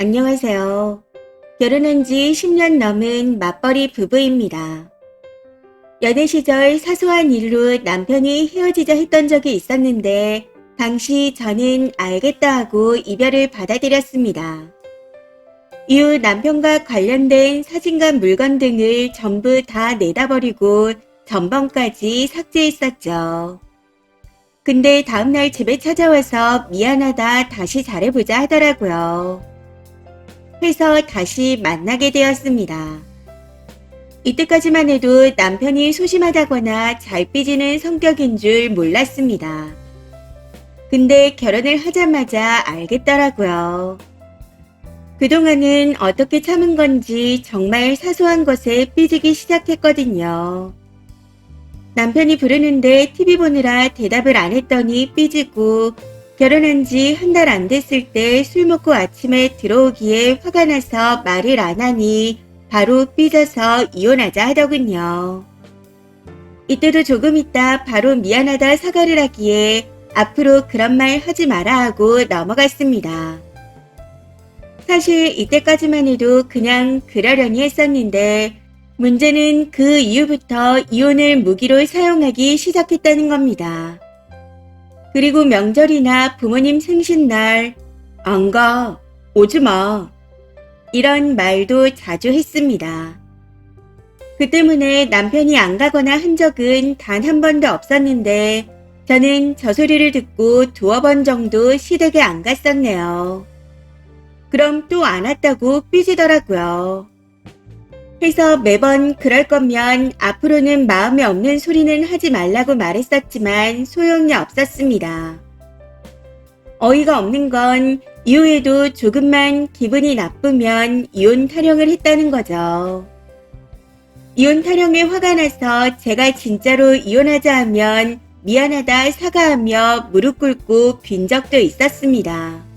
안녕하세요. 결혼한 지 10년 넘은 맞벌이 부부입니다. 연애 시절 사소한 일로 남편이 헤어지자 했던 적이 있었는데, 당시 저는 알겠다 하고 이별을 받아들였습니다. 이후 남편과 관련된 사진과 물건 등을 전부 다 내다버리고 전번까지 삭제했었죠. 근데 다음날 집에 찾아와서 미안하다 다시 잘해보자 하더라고요. 해서 다시 만나게 되었습니다. 이때까지만 해도 남편이 소심하다거나 잘 삐지는 성격인 줄 몰랐습니다. 근데 결혼을 하자마자 알겠더라고요. 그동안은 어떻게 참은 건지 정말 사소한 것에 삐지기 시작했거든요. 남편이 부르는데 TV 보느라 대답을 안 했더니 삐지고, 결혼한 지 한 달 안 됐을 때 술 먹고 아침에 들어오기에 화가 나서 말을 안 하니 바로 삐져서 이혼하자 하더군요. 이때도 조금 있다 바로 미안하다 사과를 하기에 앞으로 그런 말 하지 마라 하고 넘어갔습니다. 사실 이때까지만 해도 그냥 그러려니 했었는데, 문제는 그 이후부터 이혼을 무기로 사용하기 시작했다는 겁니다. 그리고 명절이나 부모님 생신날 안 가, 오지 마, 이런 말도 자주 했습니다. 그 때문에 남편이 안 가거나 한 적은 단 한 번도 없었는데, 저는 저 소리를 듣고 두어 번 정도 시댁에 안 갔었네요. 그럼 또 안 왔다고 삐지더라고요. 해서 매번 그럴 거면 앞으로는 마음에 없는 소리는 하지 말라고 말했었지만 소용이 없었습니다. 어이가 없는 건 이후에도 조금만 기분이 나쁘면 이혼 타령을 했다는 거죠. 이혼 타령에 화가 나서 제가 진짜로 이혼하자 하면 미안하다 사과하며 무릎 꿇고 빈 적도 있었습니다.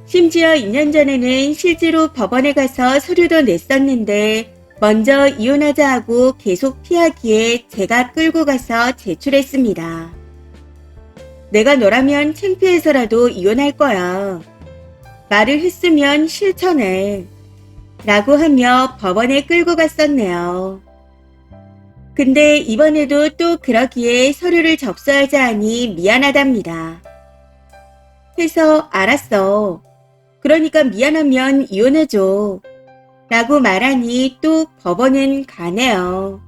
심지어 2년 전에는 실제로 법원에 가서 서류도 냈었는데, 먼저 이혼하자 하고 계속 피하기에 제가 끌고 가서 제출했습니다. 내가 너라면 창피해서라도 이혼할 거야. 말을 했으면 실천해. 라고 하며 법원에 끌고 갔었네요. 근데 이번에도 또 그러기에 서류를 접수하자 하니 미안하답니다. 해서 알았어. 그러니까 미안하면 이혼해줘. 라고 말하니 또 법원은 가네요.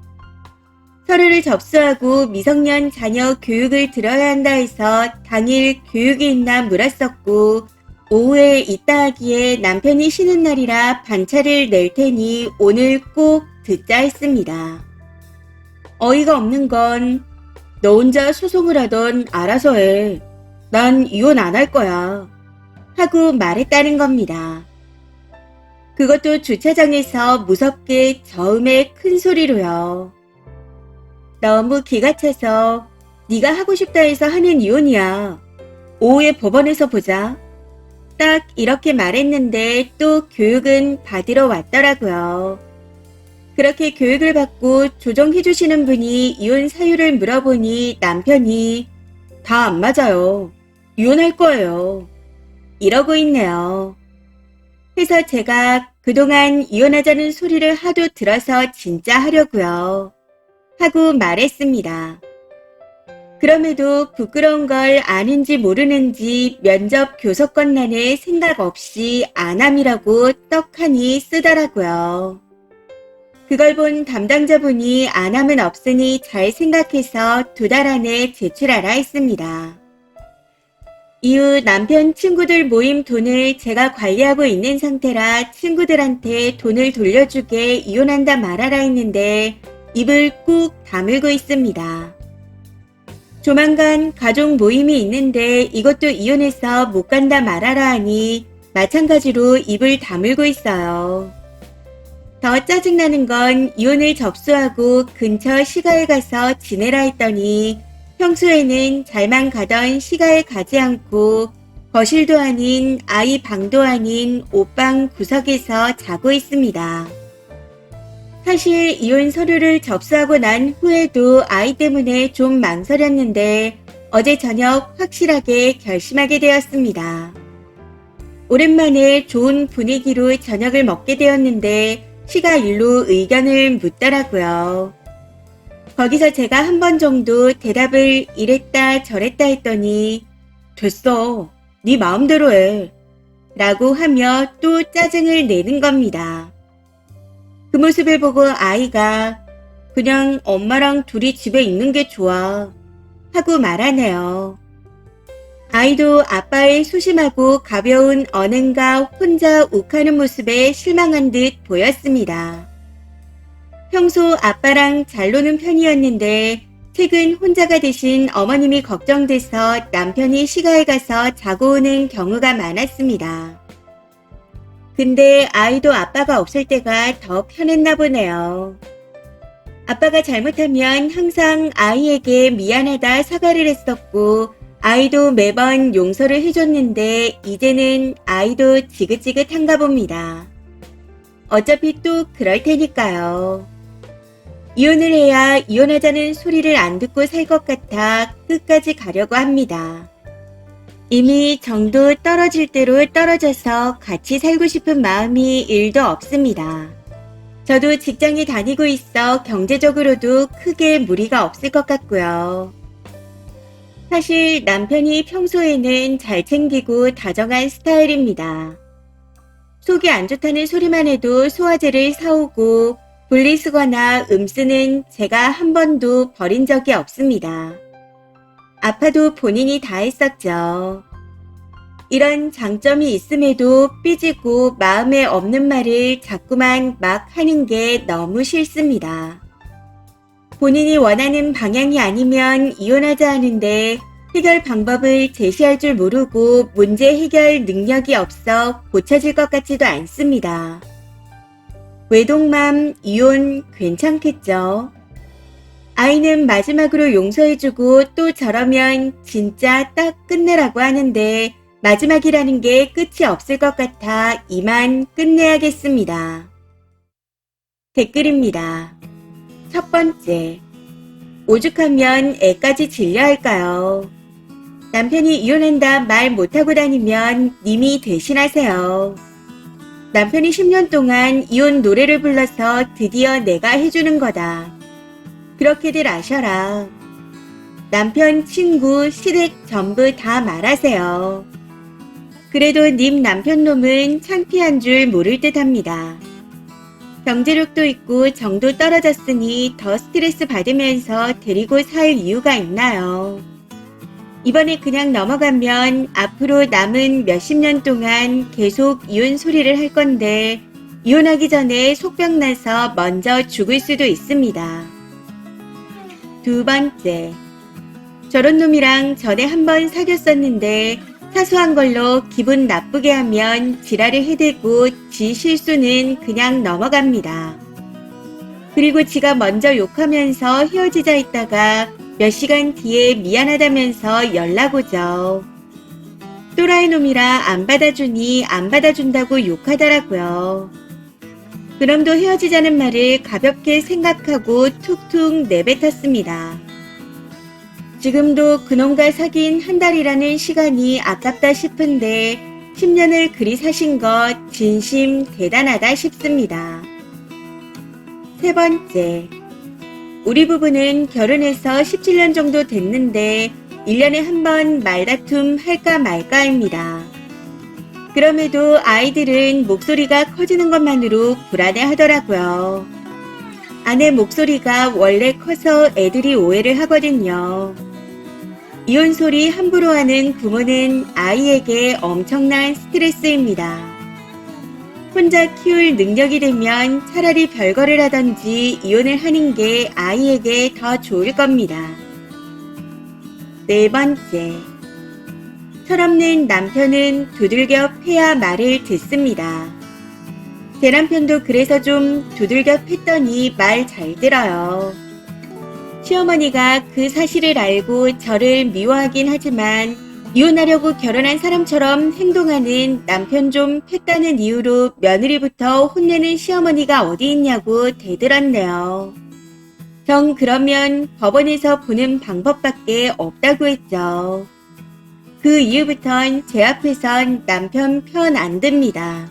서류를 접수하고 미성년 자녀 교육을 들어야 한다 해서 당일 교육이 있나 물었었고, 오후에 있다 하기에 남편이 쉬는 날이라 반차를 낼 테니 오늘 꼭 듣자 했습니다. 어이가 없는 건 너 혼자 소송을 하던 알아서 해. 난 이혼 안 할 거야. 하고 말했다는 겁니다. 그것도 주차장에서 무섭게 저음의 큰 소리로요. 너무 기가 차서 네가 하고 싶다 해서 하는 이혼이야. 오후에 법원에서 보자. 딱 이렇게 말했는데 또 교육은 받으러 왔더라고요. 그렇게 교육을 받고 조정해 주시는 분이 이혼 사유를 물어보니 남편이 다 안 맞아요. 이혼할 거예요. 이러고 있네요. 해서 제가 그동안 이혼하자는 소리를 하도 들어서 진짜 하려고요. 하고 말했습니다. 그럼에도 부끄러운 걸 아는지 모르는지 면접 교섭권란에 생각 없이 안함이라고 떡하니 쓰더라고요. 그걸 본 담당자분이 안함은 없으니 잘 생각해서 2달 안에 제출하라 했습니다. 이후 남편 친구들 모임 돈을 제가 관리하고 있는 상태라 친구들한테 돈을 돌려주게 이혼한다 말하라 했는데 입을 꾹 다물고 있습니다. 조만간 가족 모임이 있는데 이것도 이혼해서 못 간다 말하라 하니 마찬가지로 입을 다물고 있어요. 더 짜증나는 건 이혼을 접수하고 근처 시가에 가서 지내라 했더니 평소에는 잘만 가던 시가에 가지 않고 거실도 아닌 아이 방도 아닌 옷방 구석에서 자고 있습니다. 사실 이혼 서류를 접수하고 난 후에도 아이 때문에 좀 망설였는데 어제 저녁 확실하게 결심하게 되었습니다. 오랜만에 좋은 분위기로 저녁을 먹게 되었는데 시가 일로 의견을 묻더라고요. 거기서 제가 한 번 정도 대답을 이랬다 저랬다 했더니 됐어. 네 마음대로 해. 라고 하며 또 짜증을 내는 겁니다. 그 모습을 보고 아이가 그냥 엄마랑 둘이 집에 있는 게 좋아 하고 말하네요. 아이도 아빠의 소심하고 가벼운 언행과 혼자 욱하는 모습에 실망한 듯 보였습니다. 평소 아빠랑 잘 노는 편이었는데 최근 혼자가 되신 어머님이 걱정돼서 남편이 시가에 가서 자고 오는 경우가 많았습니다. 근데 아이도 아빠가 없을 때가 더 편했나 보네요. 아빠가 잘못하면 항상 아이에게 미안하다 사과를 했었고 아이도 매번 용서를 해줬는데 이제는 아이도 지긋지긋한가 봅니다. 어차피 또 그럴 테니까요. 이혼을 해야 이혼하자는 소리를 안 듣고 살 것 같아 끝까지 가려고 합니다. 이미 정도 떨어질 대로 떨어져서 같이 살고 싶은 마음이 1도 없습니다. 저도 직장에 다니고 있어 경제적으로도 크게 무리가 없을 것 같고요. 사실 남편이 평소에는 잘 챙기고 다정한 스타일입니다. 속이 안 좋다는 소리만 해도 소화제를 사오고 분리수거나 음쓰는 제가 한 번도 버린 적이 없습니다. 아파도 본인이 다 했었죠. 이런 장점이 있음에도 삐지고 마음에 없는 말을 자꾸만 막 하는 게 너무 싫습니다. 본인이 원하는 방향이 아니면 이혼하자 하는데 해결 방법을 제시할 줄 모르고 문제 해결 능력이 없어 고쳐질 것 같지도 않습니다. 외동맘 이혼 괜찮겠죠? 아이는 마지막으로 용서해주고 또 저러면 진짜 딱 끝내라고 하는데 마지막이라는 게 끝이 없을 것 같아 이만 끝내야겠습니다. 댓글입니다. 첫 번째, 오죽하면 애까지 질려 할까요? 남편이 이혼한다 말 못하고 다니면 님이 대신하세요. 남편이 10년 동안 이혼 노래를 불러서 드디어 내가 해주는 거다. 그렇게들 아셔라. 남편, 친구, 시댁 전부 다 말하세요. 그래도 님 남편 놈은 창피한 줄 모를 듯 합니다. 경제력도 있고 정도 떨어졌으니 더 스트레스 받으면서 데리고 살 이유가 있나요? 이번에 그냥 넘어가면 앞으로 남은 몇십 년 동안 계속 이혼 소리를 할 건데 이혼하기 전에 속병 나서 먼저 죽을 수도 있습니다. 두 번째, 저런 놈이랑 전에 한번 사귀었었는데 사소한 걸로 기분 나쁘게 하면 지랄을 해대고 지 실수는 그냥 넘어갑니다. 그리고 지가 먼저 욕하면서 헤어지자 했다가 몇 시간 뒤에 미안하다면서 연락 오죠. 또라이 놈이라 안 받아주니 안 받아준다고 욕하더라고요. 그럼도 헤어지자는 말을 가볍게 생각하고 툭툭 내뱉었습니다. 지금도 그놈과 사귄 한 달이라는 시간이 아깝다 싶은데 10년을 그리 사신 것 진심 대단하다 싶습니다. 세 번째, 우리 부부는 결혼해서 17년 정도 됐는데 1년에 한 번 말다툼 할까 말까입니다. 그럼에도 아이들은 목소리가 커지는 것만으로 불안해 하더라고요. 아내 목소리가 원래 커서 애들이 오해를 하거든요. 이혼 소리 함부로 하는 부모는 아이에게 엄청난 스트레스입니다. 혼자 키울 능력이 되면 차라리 별거를 하던지 이혼을 하는 게 아이에게 더 좋을 겁니다. 네 번째, 철없는 남편은 두들겨 패야 말을 듣습니다. 제 남편도 그래서 좀 두들겨 팼더니 말 잘 들어요. 시어머니가 그 사실을 알고 저를 미워하긴 하지만 이혼하려고 결혼한 사람처럼 행동하는 남편 좀 팼다는 이유로 며느리부터 혼내는 시어머니가 어디 있냐고 대들었네요. 정 그러면 법원에서 보는 방법밖에 없다고 했죠. 그 이후부턴 제 앞에선 남편 편 안 듭니다.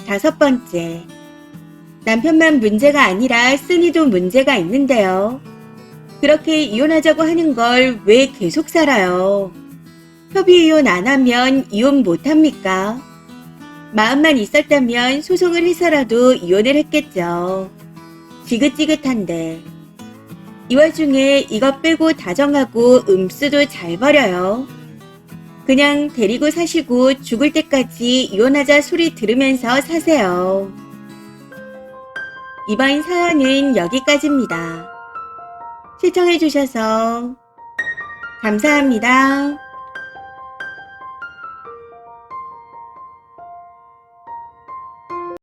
5번째, 남편만 문제가 아니라 쓴이도 문제가 있는데요. 그렇게 이혼하자고 하는 걸 왜 계속 살아요? 협의 이혼 안 하면 이혼 못 합니까? 마음만 있었다면 소송을 해서라도 이혼을 했겠죠. 지긋지긋한데. 이 와중에 이것 빼고 다정하고 음수도 잘 버려요. 그냥 데리고 사시고 죽을 때까지 이혼하자 소리 들으면서 사세요. 이번 사연은 여기까지입니다. 시청해주셔서 감사합니다.